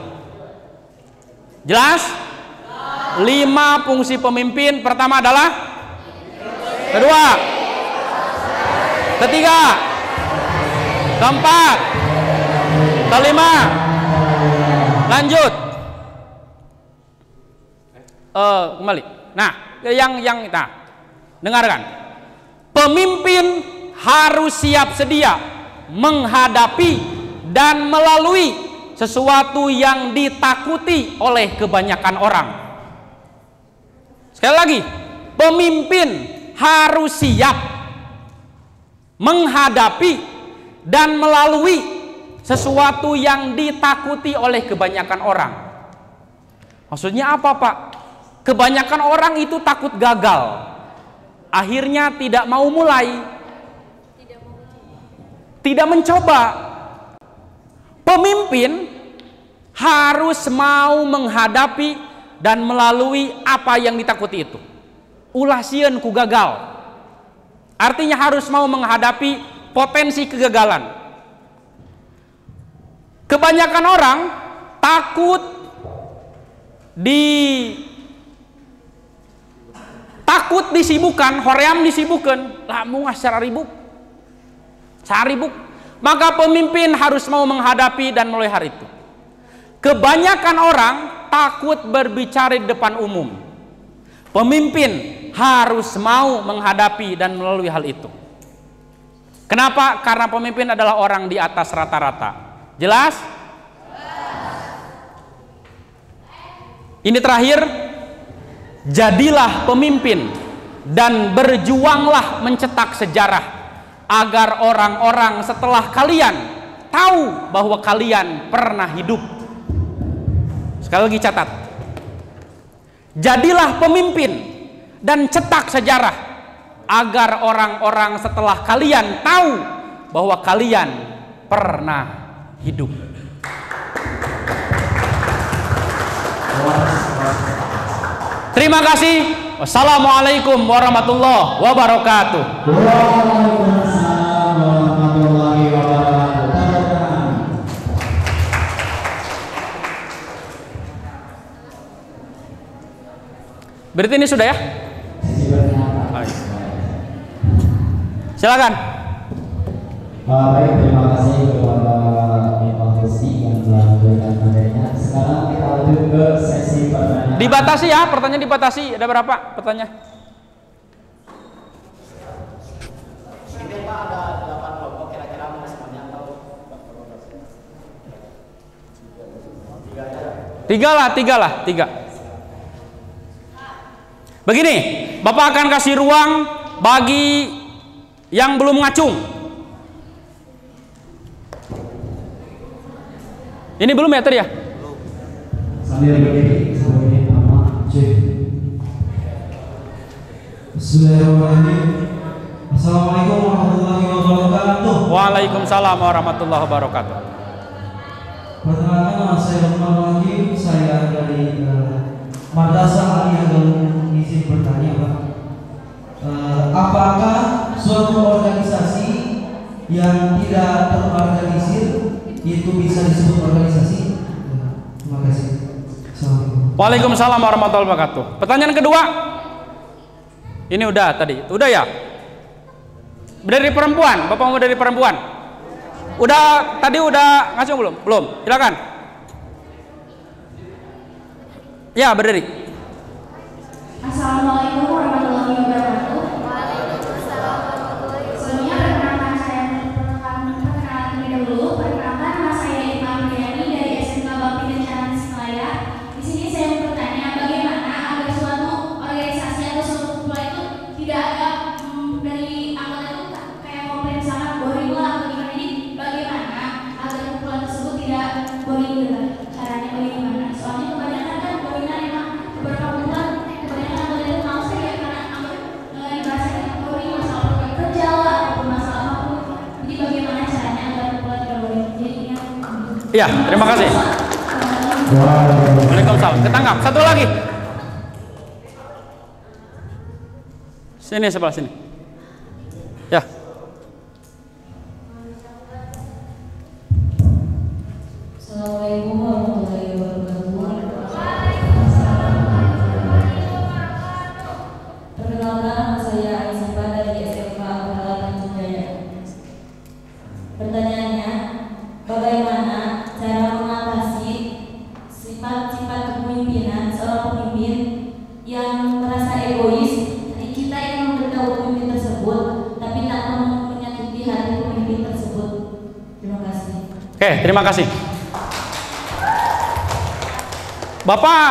Jelas? 5 fungsi pemimpin. Pertama adalah, kedua, ketiga, keempat, kelima. Lanjut. Kembali. Nah, dengarkan. Pemimpin harus siap sedia menghadapi dan melalui sesuatu yang ditakuti oleh kebanyakan orang. Sekali lagi, pemimpin harus siap menghadapi dan melalui sesuatu yang ditakuti oleh kebanyakan orang. Maksudnya apa, Pak? Kebanyakan orang itu takut gagal, akhirnya tidak mau mulai, tidak mencoba. Pemimpin harus mau menghadapi dan melalui apa yang ditakuti itu. Ulah sieun ku gagal, artinya harus mau menghadapi potensi kegagalan. Kebanyakan orang takut disibukkan, hoream disibukkan, lamun saribuk. Maka pemimpin harus mau menghadapi dan melalui hal itu. Kebanyakan orang takut berbicara di depan umum. Pemimpin harus mau menghadapi dan melalui hal itu. Kenapa? Karena pemimpin adalah orang di atas rata-rata. Jelas? Ini terakhir, jadilah pemimpin dan berjuanglah mencetak sejarah agar orang-orang setelah kalian tahu bahwa kalian pernah hidup. Sekali lagi catat, jadilah pemimpin dan cetak sejarah agar orang-orang setelah kalian tahu bahwa kalian pernah hidup. Terima kasih. Wassalamualaikum warahmatullahi wabarakatuh. Waalaikumsalam warahmatullahi wabarakatuh. Berarti ini sudah ya? Silakan. Baik, terima kasih kepada Bapak Husni yang telah memberikan materinya. Sekarang kita lanjut ke sesi pertanyaan. Dibatasi ya, pertanyaan dibatasi. Ada berapa pertanyaan? Ini Pak ada 8 kelompok, kira-kira mau semuanya atau 3 lah. Begini, Bapak akan kasih ruang bagi yang belum ngacung. Ini belum ya tadi ya? Sambil berdiri sebagai nama Cek. Bismillahirrahmanirrahim. Assalamualaikum warahmatullahi wabarakatuh. Waalaikumsalam warahmatullahi wabarakatuh. Perkenalkan nama saya Lukman Wahid, saya dari Madrasah Aliyah Galung. Izin bertanya, Pak. Apakah suatu organisasi yang tidak terorganisir itu bisa disebut organisasi? Terima kasih. Assalamualaikum. Waalaikumsalam warahmatullahi wabarakatuh. Pertanyaan kedua. Ini udah tadi. Udah ya? Dari perempuan, Bapak mau dari perempuan? Udah tadi udah ngasih belum? Belum. Silakan. Ya, berdiri. Assalamualaikum warahmatullahi wabarakatuh. Waalaikumsalam warahmatullahi wabarakatuh. Sebelumnya perkenalkan saya perkenalan terlebih dahulu. Perkenalkan nama saya Imam Riani dari SMK Bakti Kencana Tasikmalaya. Di sini saya bertanya bagaimana agar suatu organisasi atau suatu kumpulan itu tidak ada dari anggota itu kayak komplain misalkan boring lah atau gimana, ini bagaimana agar kumpulan tersebut tidak boring gitu. Caranya bagaimana? Soalnya kebanyakan kan boringan emang beberapa kumpulan kebanyakan anggota itu mau sih ya karena dibahasnya boring masalah program kerja lah ataupun masalah apapun. Jadi bagaimana caranya agar kumpulan tidak boring? Jadinya Iya, terima kasih. Waalaikumsalam. Ketangkap. Satu lagi. Sini sebelah sini. Ya. Assalamualaikum warahmatullahi wabarakatuh. Perkenalkan nama saya Aisyah dari SMK Al-Halal Jaya. Pertanyaannya, bagaimana cara mengatasi sifat-sifat kepemimpinan seorang pemimpin yang merasa egois? Kita ingin memberitahu pemimpin tersebut, tapi tak mau menyakiti hati pemimpin tersebut. Terima kasih. Oke, terima kasih. Bapak,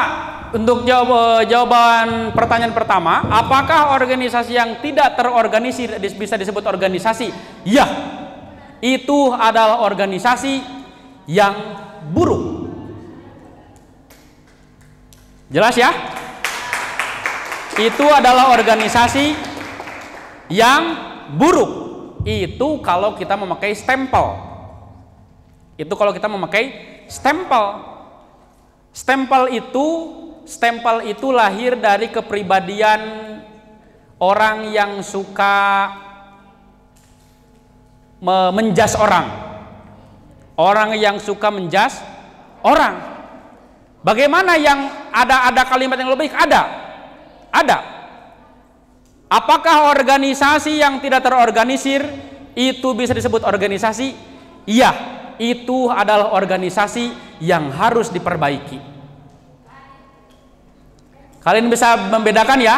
untuk jawaban pertanyaan pertama, apakah organisasi yang tidak terorganisir bisa disebut organisasi? Ya, itu adalah organisasi yang buruk. Jelas ya? Itu adalah organisasi yang buruk. Itu kalau kita memakai stempel. Itu kalau kita memakai stempel. Stempel itu lahir dari kepribadian orang yang suka menjas orang. Orang yang suka menjas orang. Bagaimana yang ada kalimat yang lebih baik? Ada. Apakah organisasi yang tidak terorganisir itu bisa disebut organisasi? Iya, itu adalah organisasi yang harus diperbaiki. Kalian bisa membedakan ya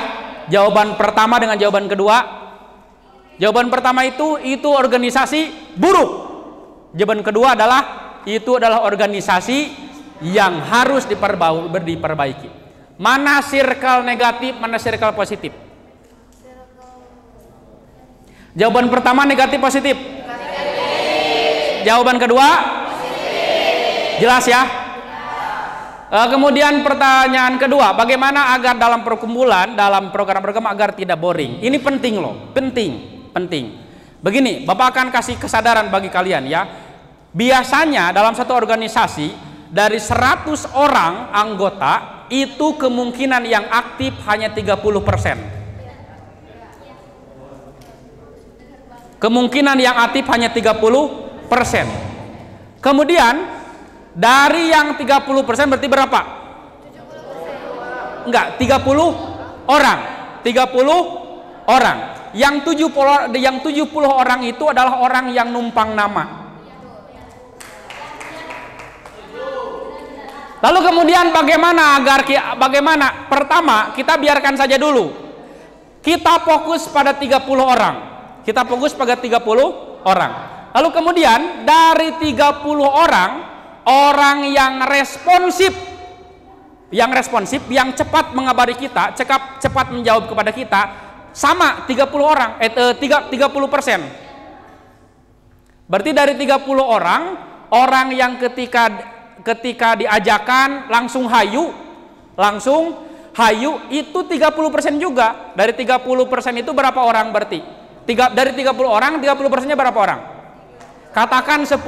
jawaban pertama dengan jawaban kedua? Jawaban pertama itu organisasi buruk. Jawaban kedua itu adalah organisasi yang harus diperbaiki. Mana circle negatif, mana circle positif? Jawaban pertama negatif positif. Jawaban kedua positif. Jelas ya? Kemudian pertanyaan kedua, bagaimana agar dalam perkumpulan, dalam program-program agar tidak boring? Ini penting loh, penting. Begini, Bapak akan kasih kesadaran bagi kalian ya. Biasanya dalam satu organisasi dari 100 orang anggota itu kemungkinan yang aktif hanya 30%. Kemungkinan yang aktif hanya 30%. Kemudian dari yang 30% berarti berapa? 70%. Enggak, 30 orang. 30 orang. Yang 70 orang itu adalah orang yang numpang nama. Lalu kemudian bagaimana? Pertama, kita biarkan saja dulu. Kita fokus pada 30 orang. Kita fokus pada 30 orang. Lalu kemudian dari 30 orang yang responsif, yang cepat mengabari kita, cepat menjawab kepada kita, sama 30 orang, 30%. Berarti dari 30 orang yang ketika diajakan langsung hayu, itu 30% juga. Dari 30% itu berapa orang berarti? Dari 30 orang, 30%-nya berapa orang? Katakan 10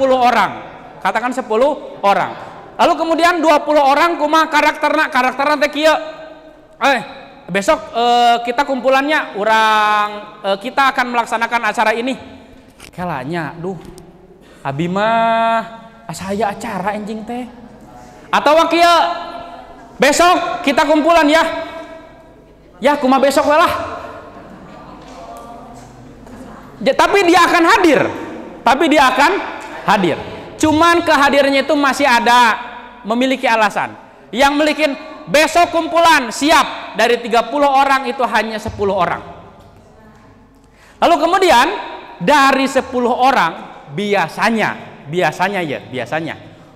orang. Lalu kemudian 20 orang kumaha karakterna teh kieu. Besok kita kumpulannya kita akan melaksanakan acara ini. kelanya, duh, abi mah saya acara anjing teh. Atau wakil besok kita kumpulan ya. Ya, kumaha besok lah. Tapi dia akan hadir. Cuman kehadirannya itu masih ada memiliki alasan. Yang memiliki besok kumpulan siap, dari 30 orang itu hanya 10 orang. Lalu kemudian dari 10 orang biasanya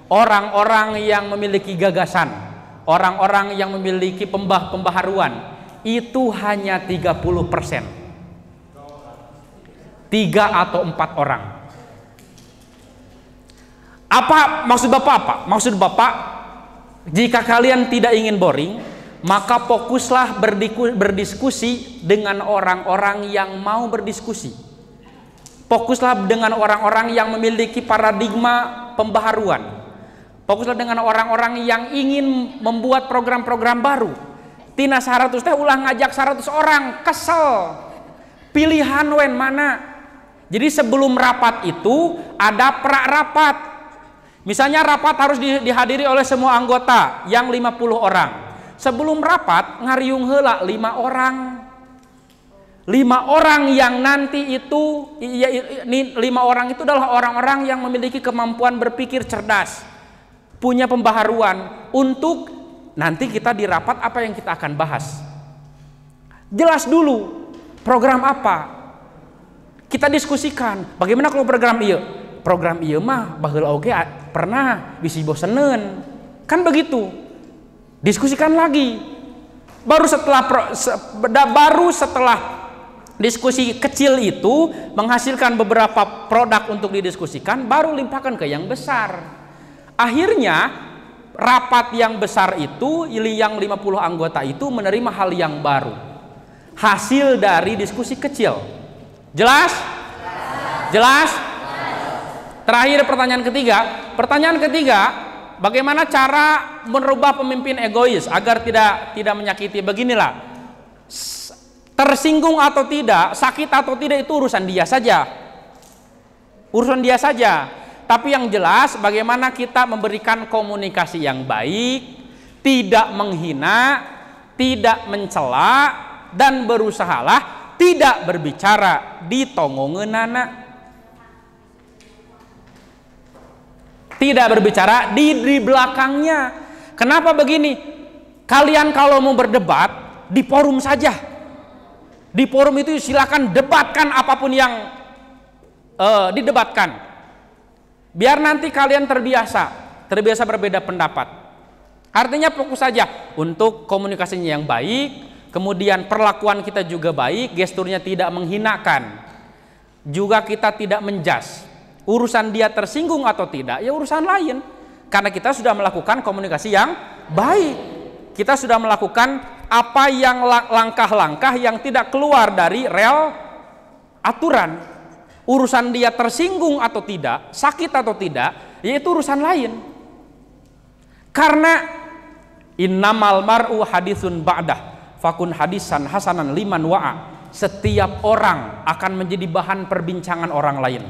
orang-orang yang memiliki gagasan, orang-orang yang memiliki pembaharuan itu hanya 30%. 3 atau 4 orang. Apa maksud Bapak apa? Maksud Bapak, jika kalian tidak ingin boring, maka fokuslah berdiskusi dengan orang-orang yang mau berdiskusi. Fokuslah dengan orang-orang yang memiliki paradigma pembaharuan. Fokuslah dengan orang-orang yang ingin membuat program-program baru. Tina 100 teh ulah ngajak 100 orang, kesel. Pilihan wen mana? Jadi sebelum rapat itu ada pra-rapat. Misalnya rapat harus dihadiri oleh semua anggota yang 50 orang. Sebelum rapat ngariung heula 5 orang. 5 orang yang nanti itu 5 orang itu adalah orang-orang yang memiliki kemampuan berpikir cerdas, punya pembaharuan untuk nanti kita di rapat apa yang kita akan bahas. Jelas dulu program apa kita diskusikan. Bagaimana kalau program iya? Program iya mah baheula oge pernah bisi boseneun. Kan begitu. Diskusikan lagi. Baru setelah diskusi kecil itu menghasilkan beberapa produk untuk didiskusikan, baru limpahkan ke yang besar. Akhirnya rapat yang besar itu, yang 50 anggota itu menerima hal yang baru, hasil dari diskusi kecil. Jelas? Jelas? Terakhir pertanyaan ketiga, bagaimana cara merubah pemimpin egois agar tidak menyakiti? Beginilah, tersinggung atau tidak, sakit atau tidak itu urusan dia saja. Tapi yang jelas bagaimana kita memberikan komunikasi yang baik, tidak menghina, tidak mencela, dan berusahalah tidak berbicara di tongongeunana. Tidak berbicara di belakangnya. Kenapa begini? Kalian kalau mau berdebat di forum saja. Di forum itu silakan debatkan apapun yang didebatkan. Biar nanti kalian terbiasa berbeda pendapat. Artinya fokus saja untuk komunikasinya yang baik, kemudian perlakuan kita juga baik, gesturnya tidak menghinakan. Juga kita tidak menjas. Urusan dia tersinggung atau tidak, ya urusan lain. Karena kita sudah melakukan komunikasi yang baik. Kita sudah melakukan apa yang langkah-langkah yang tidak keluar dari rel aturan. Urusan dia tersinggung atau tidak, sakit atau tidak, yaitu urusan lain. Karena innamal mar'u hadisun ba'dah fakun hadisan hasanan liman wa'a. Setiap orang akan menjadi bahan perbincangan orang lain.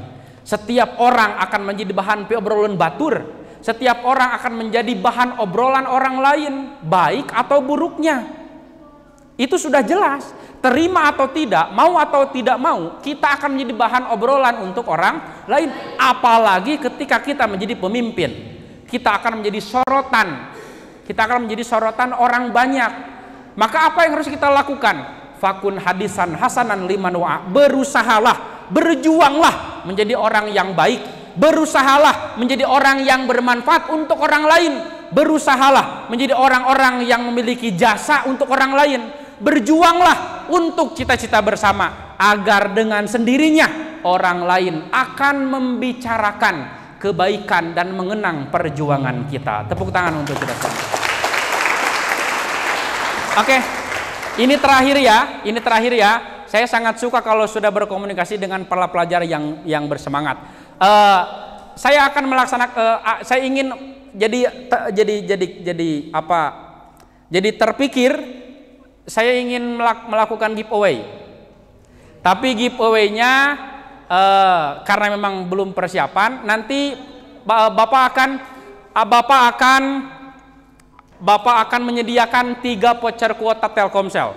Setiap orang akan menjadi bahan obrolan batur. Setiap orang akan menjadi bahan obrolan orang lain, baik atau buruknya. Itu sudah jelas. Terima atau tidak, mau atau tidak mau, kita akan menjadi bahan obrolan untuk orang lain. Apalagi ketika kita menjadi pemimpin, kita akan menjadi sorotan. Kita akan menjadi sorotan orang banyak. Maka apa yang harus kita lakukan? Fakun hadisan hasanan liman wa'a. Berusahalah, berjuanglah menjadi orang yang baik. Berusahalah menjadi orang yang bermanfaat untuk orang lain. Berusahalah menjadi orang-orang yang memiliki jasa untuk orang lain. Berjuanglah untuk cita-cita bersama, agar dengan sendirinya orang lain akan membicarakan kebaikan dan mengenang perjuangan kita. Tepuk tangan untuk kita semua. Oke, ini terakhir ya. Saya sangat suka kalau sudah berkomunikasi dengan para pelajar yang bersemangat. Saya akan melaksanakan. Saya ingin jadi terpikir. Saya ingin melakukan giveaway. Tapi giveaway-nya karena memang belum persiapan, nanti Bapak akan menyediakan 3 voucher kuota Telkomsel.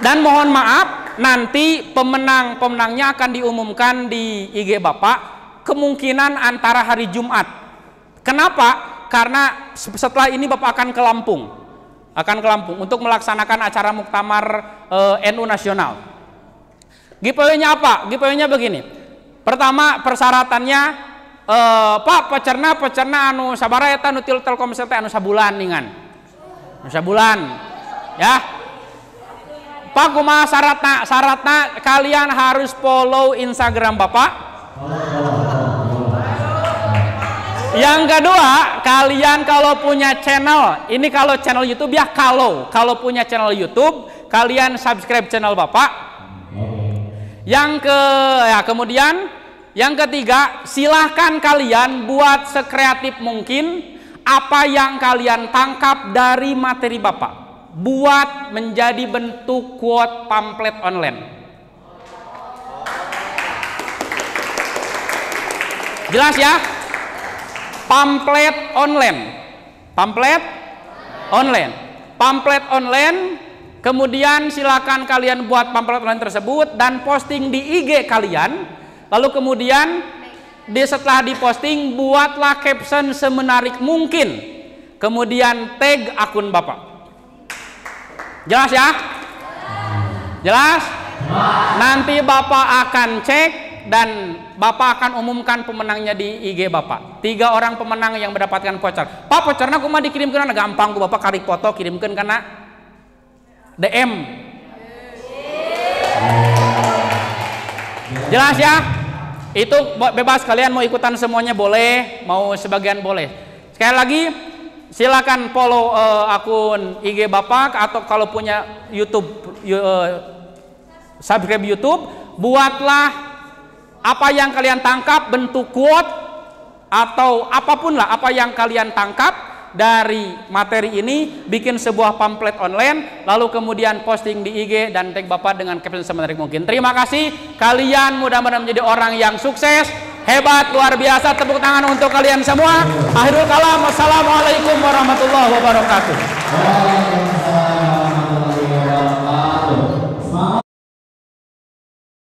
Dan mohon maaf, nanti pemenangnya akan diumumkan di IG Bapak, kemungkinan antara hari Jumat. Kenapa? Karena setelah ini Bapak akan ke Lampung. Untuk melaksanakan acara muktamar NU nasional. Giveaway-nya apa? Giveaway-nya begini. Pertama, persyaratannya Pak pecerna anu sabara eta nu Telkomsel teh anu sabulan ningan. Anu sabulan. Ya. Pak kumaha syaratna kalian harus follow Instagram Bapak. Yang kedua, kalian kalau punya channel, ini kalau channel YouTube ya kalau punya channel YouTube, kalian subscribe channel Bapak. Kemudian yang ketiga, silahkan kalian buat sekreatif mungkin apa yang kalian tangkap dari materi Bapak, buat menjadi bentuk quote pamflet online. Jelas ya? Pamflet online. Kemudian silakan kalian buat pamflet online tersebut dan posting di IG kalian. Lalu kemudian setelah diposting buatlah caption semenarik mungkin. Kemudian tag akun Bapak. Jelas ya? Jelas? Nanti Bapak akan cek dan Bapak akan umumkan pemenangnya di IG Bapak. 3 orang pemenang yang mendapatkan voucher. Pak, vouchernya kumaha dikirimkeun? Gampang ku Bapak kari foto kirimkeun kana DM. Jelas ya? Itu bebas, kalian mau ikutan semuanya boleh, mau sebagian boleh. Sekali lagi silakan follow akun IG Bapak, atau kalau punya YouTube subscribe YouTube, buatlah apa yang kalian tangkap bentuk quote atau apapun lah apa yang kalian tangkap dari materi ini, bikin sebuah pamflet online, lalu kemudian posting di IG dan tag Bapak dengan caption semenarik mungkin. Terima kasih, kalian mudah-mudahan menjadi orang yang sukses, hebat, luar biasa. Tepuk tangan untuk kalian semua. Akhirul kalam, wassalamualaikum warahmatullahi wabarakatuh.